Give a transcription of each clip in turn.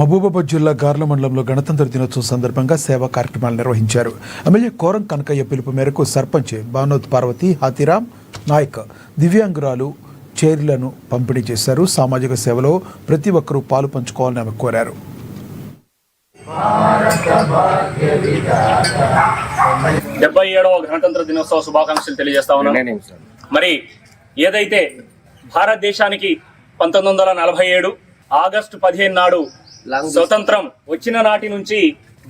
మహబూబాబాద్ జిల్లా గార్ల మండలంలో గణతంత్ర దినోత్సవం సందర్భంగా సేవా కార్యక్రమాలు నిర్వహించారు. ఎమ్మెల్యే కోరం కనకయ్య పిలుపు మేరకు సర్పంచ్ భానోత్ పార్వతి, హాతీరామ్ నాయక్ దివ్యాంగురాలు చైర్లను పంపిణీ చేశారు. సామాజిక సేవలో ప్రతి ఒక్కరూ పాలు పంచుకోవాలని ఆమె కోరారు. 77వ గణతంత్ర దినోత్సవ శుభాకాంక్షలు తెలియజేస్తా ఉన్నాను. మరి ఏదైతే భారతదేశానికి 1947 ఆగస్టు 15 నాడు స్వతంత్రం వచ్చిన నాటి నుంచి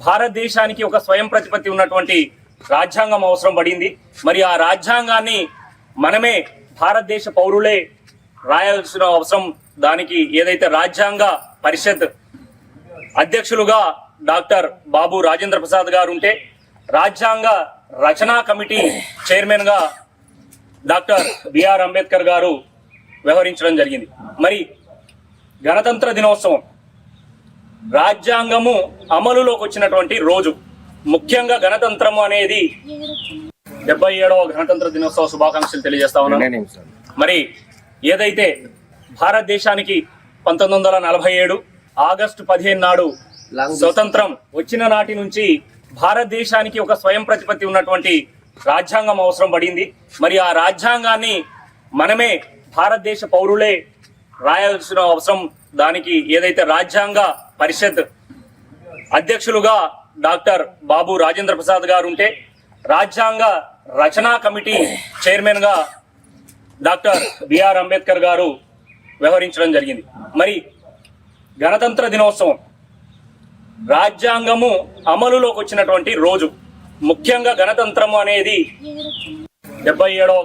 భారతదేశానికి ఒక స్వయం ప్రతిపత్తి ఉన్నటువంటి రాజ్యాంగం అవసరం పడింది. మరి ఆ రాజ్యాంగాన్ని మనమే భారతదేశ పౌరులే రాయాల్సిన అవసరం, దానికి ఏదైతే రాజ్యాంగ పరిషత్ అధ్యక్షులుగా డాక్టర్ బాబు రాజేంద్ర ప్రసాద్ గారు ఉంటే, రాజ్యాంగ రచనా కమిటీ చైర్మన్ గా డాక్టర్ బిఆర్ అంబేద్కర్ గారు వ్యవహరించడం జరిగింది. మరి గణతంత్ర దినోత్సవం రాజ్యాంగము అమలులోకి వచ్చినటువంటి రోజు. ముఖ్యంగా గణతంత్రము అనేది 77వ గణతంత్ర దినోత్సవ శుభాకాంక్షలు తెలియజేస్తా ఉన్నాను. మరి ఏదైతే భారతదేశానికి 1947 ఆగస్టు 15 నాడు స్వతంత్రం వచ్చిన నాటి నుంచి భారతదేశానికి ఒక స్వయం ప్రతిపత్తి ఉన్నటువంటి రాజ్యాంగం అవసరం పడింది. మరి ఆ రాజ్యాంగాన్ని మనమే భారతదేశ పౌరులే రాయాల్సిన అవసరం, దానికి ఏదైతే రాజ్యాంగ పరిషత్ అధ్యక్షులుగా డాక్టర్ బాబు రాజేంద్ర ప్రసాద్ గారు ఉంటే, రాజ్యాంగ రచనా కమిటీ చైర్మన్ గా డాక్టర్ బిఆర్ అంబేద్కర్ గారు వ్యవహరించడం జరిగింది. మరి గణతంత్ర దినోత్సవం రాజ్యాంగము అమలులోకి వచ్చినటువంటి రోజు. ముఖ్యంగా గణతంత్రము అనేది 77వ